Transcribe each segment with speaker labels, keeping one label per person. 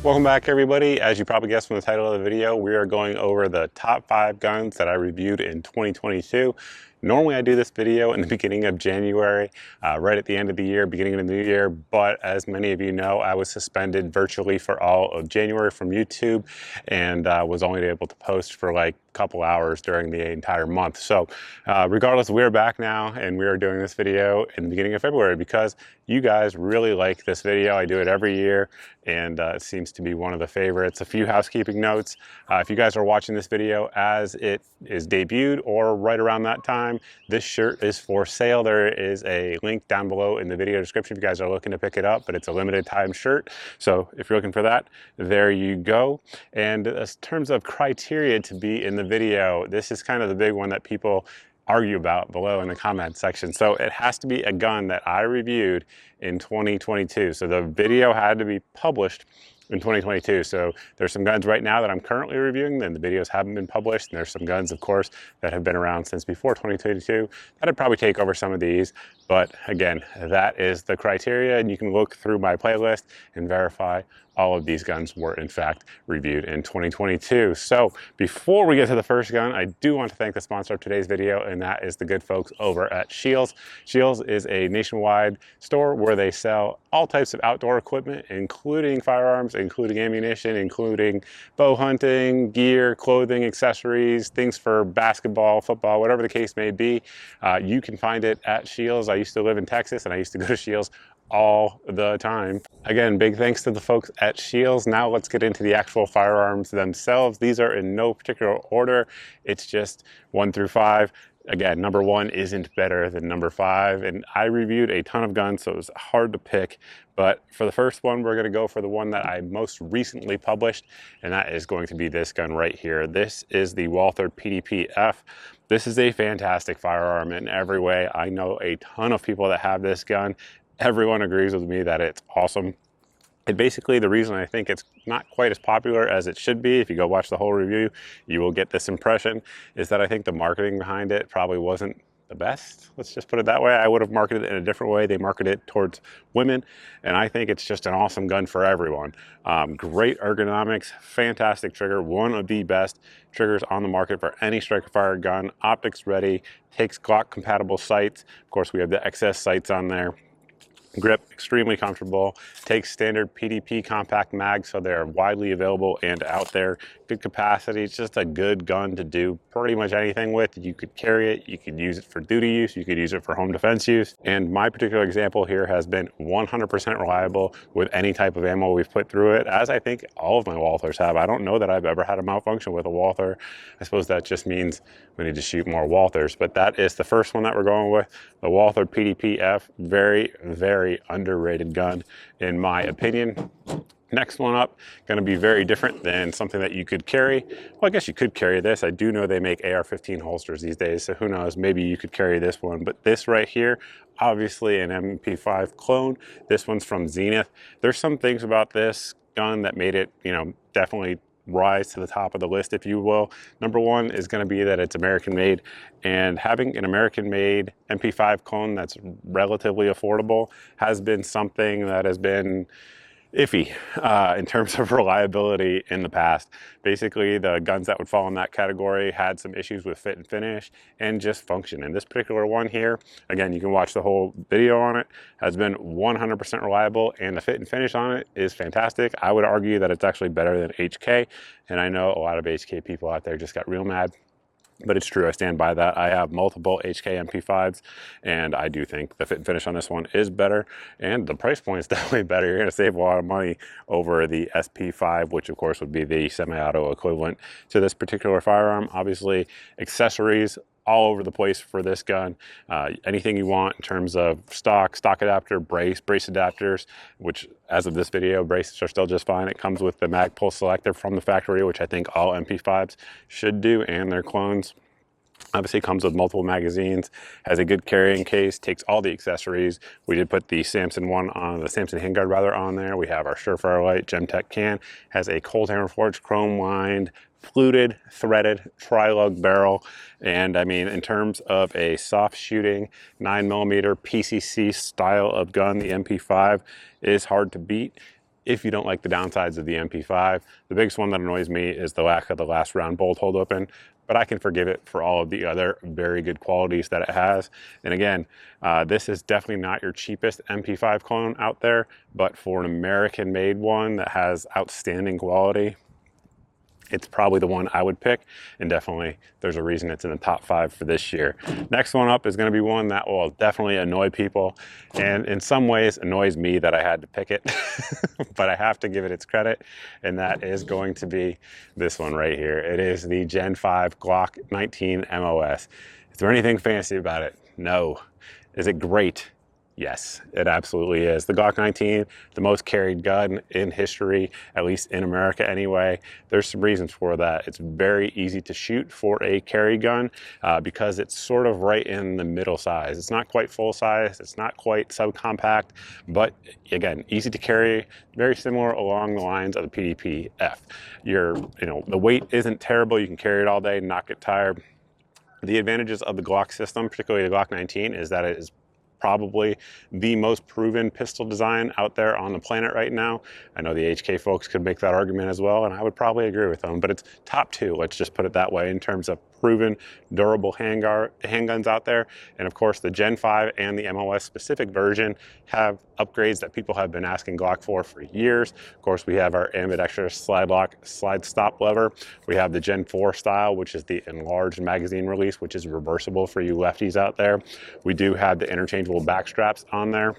Speaker 1: Welcome back, everybody. As you probably guessed from the title of the video, we are going over the top 5 guns that I reviewed in 2022. Normally I do this video in the beginning of January, right at the end of the year, beginning of the new year, but as many of you know, I was suspended virtually for all of January from YouTube and was only able to post for like a couple hours during the entire month. So regardless, we're back now and we are doing this video in the beginning of February because you guys really like this video. I do it every year and it seems to be one of the favorites. A few housekeeping notes. If you guys are watching this video as it is debuted or right around that time, this shirt is for sale. There is a link down below in the video description if you guys are looking to pick it up, but it's a limited time shirt. So if you're looking for that, there you go. And in terms of criteria to be in the video, this is kind of the big one that people argue about below in the comment section. So it has to be a gun that I reviewed in 2022. So the video had to be published in 2022. So there's some guns right now that I'm currently reviewing and the videos haven't been published. And there's some guns, of course, that have been around since before 2022. That'd probably take over some of these. But again, that is the criteria. And you can look through my playlist and verify all of these guns were in fact reviewed in 2022. So before we get to the first gun, I do want to thank the sponsor of today's video, and that is the good folks over at Shields. Shields is a nationwide store where they sell all types of outdoor equipment, including firearms, including ammunition, including bow hunting, gear, clothing, accessories, things for basketball, football, whatever the case may be. You can find it at Shields. I used to live in Texas and I used to go to Shields all the time. Again, big thanks to the folks at Shields. Now let's get into the actual firearms themselves. These are in no particular order. It's just 1 through 5. Again, number 1 isn't better than number 5. And I reviewed a ton of guns, so it was hard to pick. But for the first one, we're gonna go for the one that I most recently published, and that is going to be this gun right here. This is the Walther PDPF. This is a fantastic firearm in every way. I know a ton of people that have this gun. Everyone agrees with me that it's awesome. And basically the reason I think it's not quite as popular as it should be, if you go watch the whole review, you will get this impression, is that I think the marketing behind it probably wasn't the best. Let's just put it that way. I would have marketed it in a different way. They market it towards women, and I think it's just an awesome gun for everyone. Great ergonomics, fantastic trigger, one of the best triggers on the market for any striker-fire gun. Optics ready, takes Glock compatible sights. Of course, we have the XS sights on there. Grip, extremely comfortable, takes standard PDP compact mags, so they're widely available and out there. Good capacity, it's just a good gun to do pretty much anything with. You could carry it, you could use it for duty use, you could use it for home defense use. And my particular example here has been 100% reliable with any type of ammo we've put through it, as I think all of my Walthers have. I don't know that I've ever had a malfunction with a Walther. I suppose that just means we need to shoot more Walthers, but that is the first one that we're going with, the Walther PDPF. Very, very underrated gun in my opinion. Next one up, going to be very different than something that you could carry. Well, I guess you could carry this. I do know they make AR-15 holsters these days, so who knows, maybe you could carry this one. But this right here, obviously an MP5 Clone. This one's from Zenith. There's some things about this gun that made it, you know, definitely rise to the top of the list, if you will. Number 1 is going to be that it's American made, and having an American made MP5 Clone that's relatively affordable has been something that has been iffy in terms of reliability in the past. Basically, the guns that would fall in that category had some issues with fit and finish and just function. And this particular one here, again, you can watch the whole video on it, has been 100% reliable, and the fit and finish on it is fantastic. I would argue that it's actually better than HK, and I know a lot of HK people out there just got real mad. But it's true, I stand by that. I have multiple HK MP5s, and I do think the fit and finish on this one is better, and the price point is definitely better. You're gonna save a lot of money over the SP5, which of course would be the semi-auto equivalent to this particular firearm. Obviously, accessories all over the place for this gun. Anything you want in terms of stock adapter, brace adapters, which as of this video, braces are still just fine. It comes with the mag pull selector from the factory, which I think all MP5s should do, and their clones. Obviously comes with multiple magazines, has a good carrying case, takes all the accessories. We did put the Samson handguard rather on there. We have our Surefire Light Gemtech can, has a cold hammer forged chrome lined fluted, threaded, tri-lug barrel. And I mean, in terms of a soft shooting 9mm PCC style of gun, the MP5 is hard to beat. if you don't like the downsides of the MP5. The biggest one that annoys me is the lack of the last round bolt hold open, but I can forgive it for all of the other very good qualities that it has. And again, this is definitely not your cheapest MP5 clone out there, but for an American made one that has outstanding quality, it's probably the one I would pick, and definitely there's a reason it's in the top 5 for this year. Next one up is going to be one that will definitely annoy people, and in some ways annoys me that I had to pick it, but I have to give it its credit, and that is going to be this one right here. It is the Gen 5 Glock 19 MOS. Is there anything fancy about it? No. Is it great? Yes, it absolutely is. The Glock 19, the most carried gun in history, at least in America anyway. There's some reasons for that. It's very easy to shoot for a carry gun because it's sort of right in the middle size. It's not quite full size, it's not quite subcompact, but again, easy to carry, very similar along the lines of the pdp-f. The weight isn't terrible. You can carry it all day, not get tired. The advantages of the Glock system, particularly the Glock 19, is that it is probably the most proven pistol design out there on the planet right now. I know the HK folks could make that argument as well, and I would probably agree with them, but it's top 2, let's just put it that way, in terms of proven, durable handguns out there. And of course, the Gen 5 and the MOS specific version have upgrades that people have been asking Glock for years. Of course, we have our ambidextrous slide lock, slide stop lever. We have the Gen 4 style, which is the enlarged magazine release, which is reversible for you lefties out there. We do have the interchangeable back straps on there.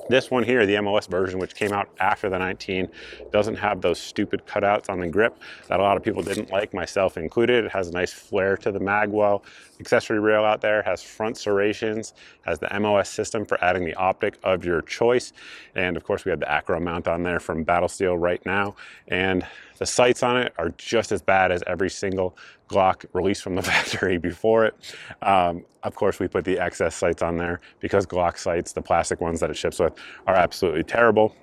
Speaker 1: This one here, the MOS version, which came out after the 19, doesn't have those stupid cutouts on the grip that a lot of people didn't like, myself included. It has a nice flare to the mag well. Accessory rail out there has front serrations, has the MOS system for adding the optic of your choice. And of course, we have the acro mount on there from Battle Steel right now. And the sights on it are just as bad as every single Glock released from the factory before it. Of course, we put the XS sights on there because Glock sights, the plastic ones that it ships with, are absolutely terrible.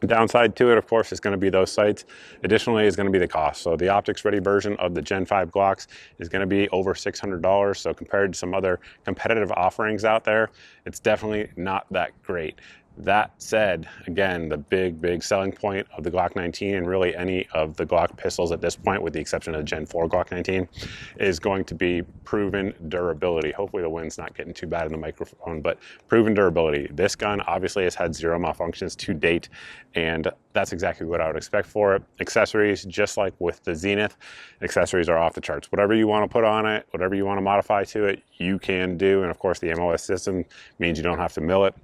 Speaker 1: The downside to it, of course, is going to be those sights. Additionally, is going to be the cost. So the optics ready version of the Gen 5 Glocks is going to be over $600. So compared to some other competitive offerings out there, it's definitely not that great. That said, again, the big selling point of the Glock 19 and really any of the Glock pistols at this point, with the exception of the Gen 4 Glock 19, is going to be proven durability. Hopefully the wind's not getting too bad in the microphone, but proven durability. This gun obviously has had 0 malfunctions to date, and that's exactly what I would expect for it. Accessories, just like with the Zenith, accessories are off the charts. Whatever you want to put on it, whatever you want to modify to it, you can do. And of course, the MOS system means you don't have to mill it.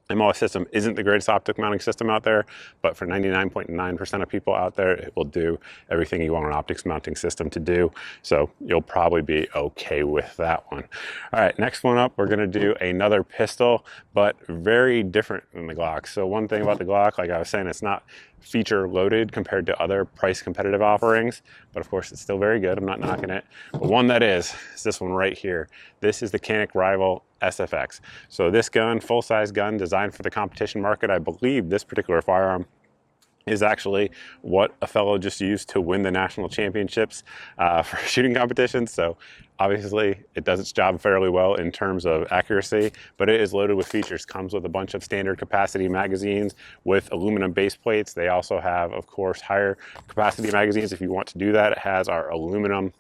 Speaker 1: MOS system isn't the greatest optic mounting system out there, but for 99.9% of people out there, it will do everything you want an optics mounting system to do. So you'll probably be okay with that one. All right, next one up, we're gonna do another pistol, but very different than the Glock. So one thing about the Glock, like I was saying, it's not feature loaded compared to other price competitive offerings, but of course it's still very good. I'm not knocking it. But one that is this one right here. This is the Canik Rival SFX. So this gun, full-size gun designed for the competition market. I believe this particular firearm is actually what a fellow just used to win the national championships for shooting competitions. So obviously it does its job fairly well in terms of accuracy, but it is loaded with features. Comes with a bunch of standard capacity magazines with aluminum base plates. They also have, of course, higher capacity magazines if you want to do that. It has our aluminum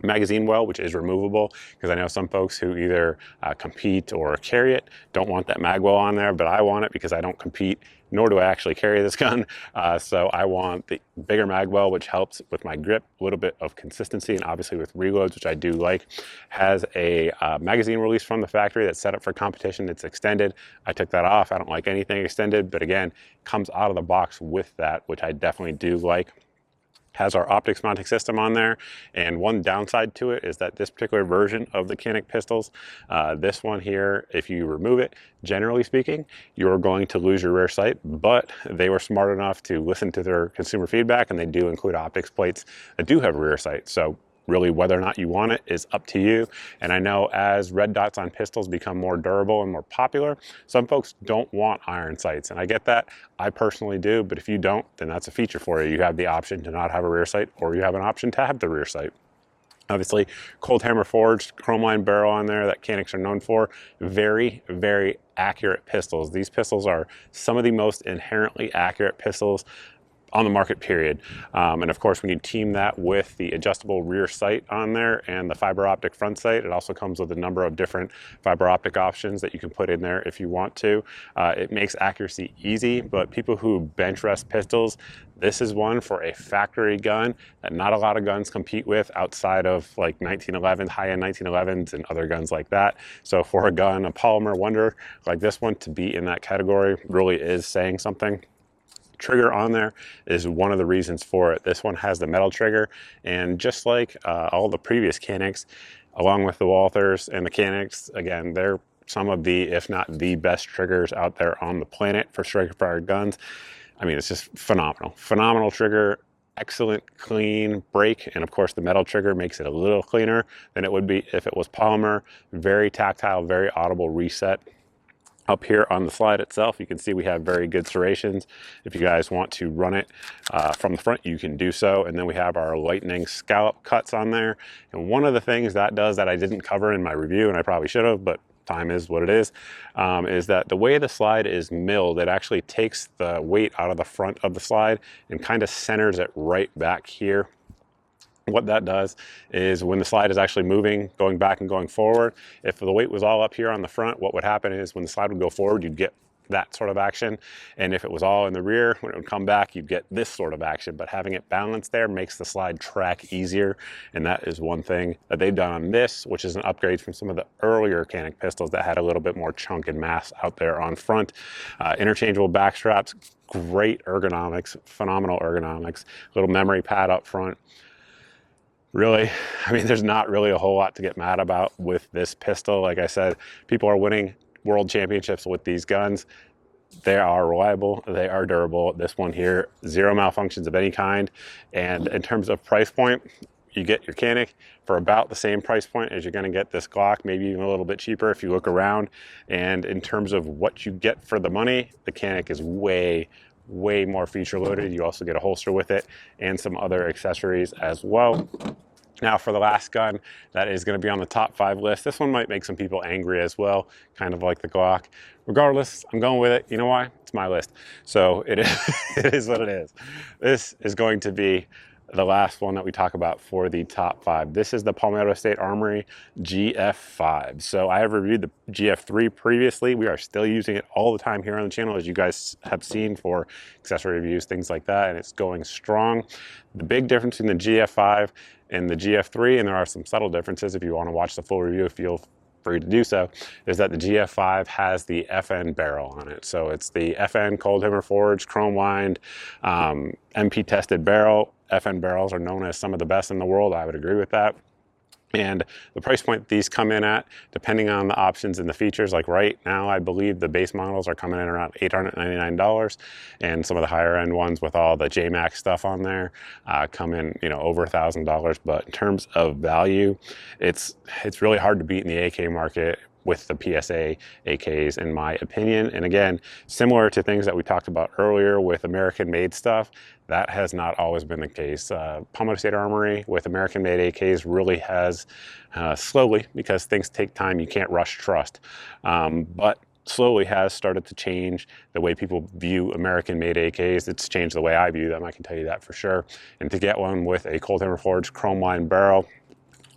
Speaker 1: magazine well, which is removable, because I know some folks who either compete or carry it don't want that mag well on there, but I want it because I don't compete, nor do I actually carry this gun. So I want the bigger mag well, which helps with my grip, a little bit of consistency, and obviously with reloads, which I do like. Has a magazine release from the factory that's set up for competition. It's extended. I took that off. I don't like anything extended, but again, comes out of the box with that, which I definitely do like. Has our optics mounting system on there, and one downside to it is that this particular version of the Canik pistols, this one here, if you remove it, generally speaking, you're going to lose your rear sight, but they were smart enough to listen to their consumer feedback, and they do include optics plates that do have rear sight. So really, whether or not you want it is up to you. And I know as red dots on pistols become more durable and more popular, some folks don't want iron sights, and I get that. I personally do, but if you don't, then that's a feature for you. You have the option to not have a rear sight, or you have an option to have the rear sight. Obviously, cold hammer forged, chrome line barrel on there that Caniks are known for. Very, very accurate pistols. These pistols are some of the most inherently accurate pistols on the market, period. And of course, when you team that with the adjustable rear sight on there and the fiber optic front sight, it also comes with a number of different fiber optic options that you can put in there if you want to. It makes accuracy easy, but people who bench rest pistols, this is one for a factory gun that not a lot of guns compete with outside of like 1911, high-end 1911s and other guns like that. So for a gun, a polymer wonder like this one to be in that category really is saying something. Trigger on there is one of the reasons for it. This one has the metal trigger, and just like all the previous Caniks, along with the Walthers and the Caniks, again, they're some of the, if not the best triggers out there on the planet for striker-fired guns. I mean, it's just phenomenal. Phenomenal trigger, excellent clean break, and of course the metal trigger makes it a little cleaner than it would be if it was polymer. Very tactile, very audible reset. Up here on the slide itself, you can see we have very good serrations. If you guys want to run it from the front, you can do so. And then we have our lightning scallop cuts on there. And one of the things that does that I didn't cover in my review, and I probably should have, but time is what it is that the way the slide is milled, it actually takes the weight out of the front of the slide and kind of centers it right back here. What that does is when the slide is actually moving, going back and going forward, if the weight was all up here on the front, what would happen is when the slide would go forward, you'd get that sort of action. And if it was all in the rear, when it would come back, you'd get this sort of action. But having it balanced there makes the slide track easier. And that is one thing that they've done on this, which is an upgrade from some of the earlier Canik pistols that had a little bit more chunk and mass out there on front. Interchangeable back straps, great ergonomics, phenomenal ergonomics, little memory pad up front. Really, I mean, there's not really a whole lot to get mad about with this pistol. Like I said, people are winning world championships with these guns. They are reliable, they are durable. This one here, zero malfunctions of any kind. And in terms of price point, you get your Canik for about the same price point as you're going to get this Glock, maybe even a little bit cheaper if you look around. And in terms of what you get for the money, the Canik is way more feature loaded. You also get a holster with it and some other accessories as well. Now for the last gun that is going to be on the top 5 list, this one might make some people angry as well, kind of like the Glock. Regardless, I'm going with it. You know why? It's my list. So it is, it is what it is. This is going to be the last one that we talk about for the top 5. This is the Palmetto State Armory GF5. So I have reviewed the GF3 previously. We are still using it all the time here on the channel, as you guys have seen, for accessory reviews, things like that, and it's going strong. The big difference in the GF5 and the GF3, and there are some subtle differences if you want to watch the full review, feel free to do so, is that the GF5 has the FN barrel on it. So it's the FN cold hammer forged, chrome lined, MP tested barrel. FN barrels are known as some of the best in the world. I would agree with that. And the price point these come in at, depending on the options and the features, like right now, I believe the base models are coming in around $899, and some of the higher end ones with all the JMax stuff on there come in, you know, over $1,000. But in terms of value, it's really hard to beat in the AK market with the PSA AKs, in my opinion. And again, similar to things that we talked about earlier with American-made stuff, that has not always been the case. Palmetto State Armory with American-made AKs really has, slowly, because things take time, you can't rush trust, but slowly has started to change the way people view American-made AKs. It's changed the way I view them, I can tell you that for sure. And to get one with a cold hammer forged chrome line barrel,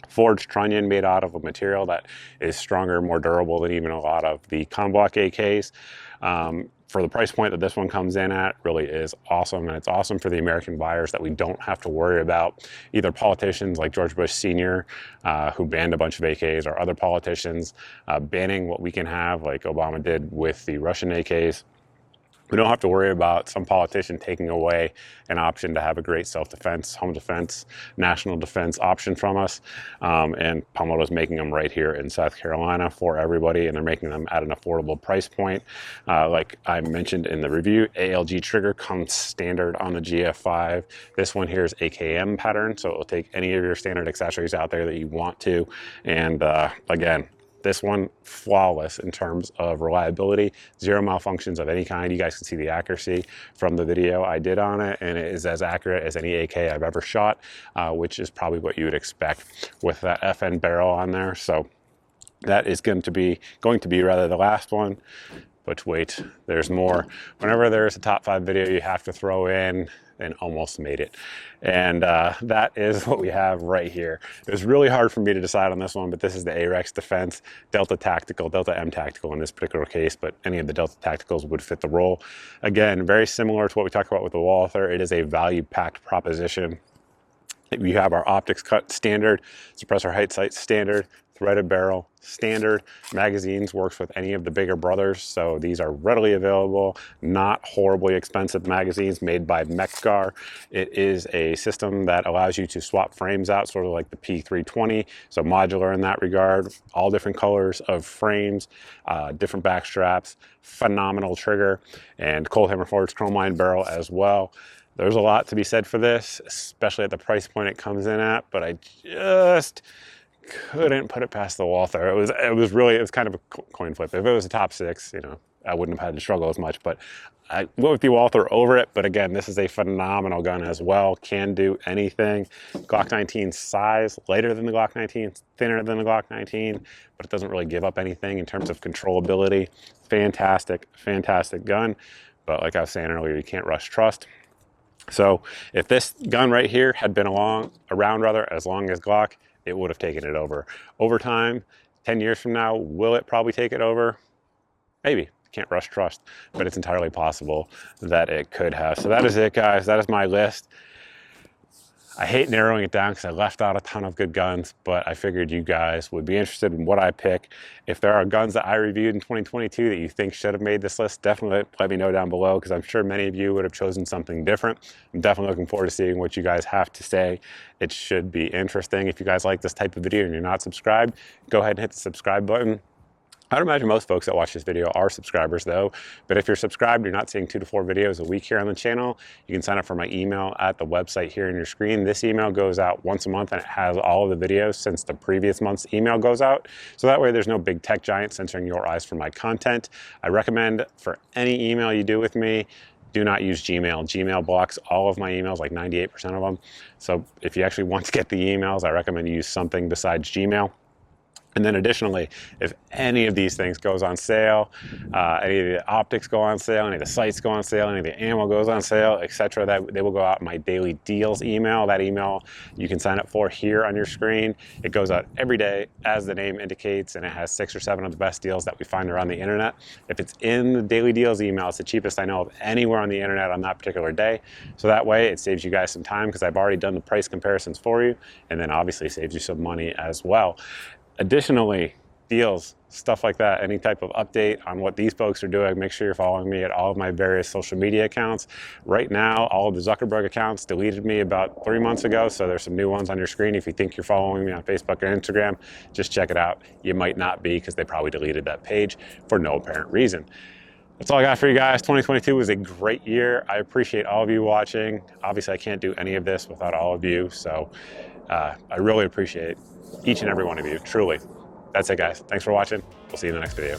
Speaker 1: forged trunnion made out of a material that is stronger, more durable than even a lot of the Convoc AKs, for the price point that this one comes in at, really is awesome. And it's awesome for the American buyers that we don't have to worry about either politicians like George Bush Sr., who banned a bunch of AKs, or other politicians banning what we can have, like Obama did with the Russian AKs. We don't have to worry about some politician taking away an option to have a great self-defense, home defense, national defense option from us. And Palmetto's making them right here in South Carolina for everybody, and they're making them at an affordable price point. Like I mentioned in the review, ALG trigger comes standard on the GF5. This one here is AKM pattern, so it will take any of your standard accessories out there that you want to. And again, This one, flawless in terms of reliability, zero malfunctions of any kind. You guys can see the accuracy from the video I did on it, and it is as accurate as any AK I've ever shot, which is probably what you would expect with that FN barrel on there. So that is going to be rather the last one. But wait, there's more. Whenever there's a top 5 video, you have to throw in and almost made it. And that is what we have right here. It was really hard for me to decide on this one, but this is the ARex Defense Delta Tactical, Delta M Tactical in this particular case, but any of the Delta Tacticals would fit the role. Again, very similar to what we talked about with the Walther. It is a value-packed proposition. We have our optics cut standard, suppressor height sight standard, threaded barrel standard. Magazines works with any of the bigger brothers, so these are readily available, not horribly expensive magazines made by Mexgar. It is a system that allows you to swap frames out, sort of like the P320, so modular in that regard. All different colors of frames, different back straps, phenomenal trigger, and cold hammer forged chrome line barrel as well. There's a lot to be said for this, especially at the price point it comes in at, but I just couldn't put it past the Walther. It was kind of a coin flip. If it was a top 6, you know, I wouldn't have had to struggle as much, but I went with the Walther over it. But again, this is a phenomenal gun as well. Can do anything. Glock 19 size, lighter than the Glock 19, thinner than the Glock 19, but it doesn't really give up anything in terms of controllability. Fantastic, fantastic gun. But like I was saying earlier, you can't rush trust. So if this gun right here had been around as long as Glock, it would have taken it over. Over time, 10 years from now, will it probably take it over? Maybe. Can't rush trust, but it's entirely possible that it could have. So that is it, guys. That is my list. I hate narrowing it down because I left out a ton of good guns, but I figured you guys would be interested in what I pick. If there are guns that I reviewed in 2022 that you think should have made this list, definitely let me know down below, because I'm sure many of you would have chosen something different. I'm definitely looking forward to seeing what you guys have to say. It should be interesting. If you guys like this type of video and you're not subscribed, go ahead and hit the subscribe button. I'd imagine most folks that watch this video are subscribers though, but if you're subscribed, you're not seeing 2 to 4 videos a week here on the channel, you can sign up for my email at the website here on your screen. This email goes out once a month and it has all of the videos since the previous month's email goes out. So that way there's no big tech giant censoring your eyes from my content. I recommend for any email you do with me, do not use Gmail. Gmail blocks all of my emails, like 98% of them. So if you actually want to get the emails, I recommend you use something besides Gmail. And then additionally, if any of these things goes on sale, any of the optics go on sale, any of the sights go on sale, any of the ammo goes on sale, etc., that they will go out in my daily deals email. That email you can sign up for here on your screen. It goes out every day, as the name indicates, and it has 6 or 7 of the best deals that we find around the internet. If it's in the daily deals email, it's the cheapest I know of anywhere on the internet on that particular day. So that way it saves you guys some time, because I've already done the price comparisons for you, and then obviously saves you some money as well. Additionally, deals, stuff like that, any type of update on what these folks are doing, make sure you're following me at all of my various social media accounts. Right now, all of the Zuckerberg accounts deleted me about 3 months ago, so there's some new ones on your screen. If you think you're following me on Facebook or Instagram, just check it out. You might not be, because they probably deleted that page for no apparent reason. That's all I got for you guys. 2022 was a great year. I appreciate all of you watching. Obviously, I can't do any of this without all of you, so I really appreciate each and every one of you, truly. That's it, guys. Thanks for watching. We'll see you in the next video.